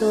2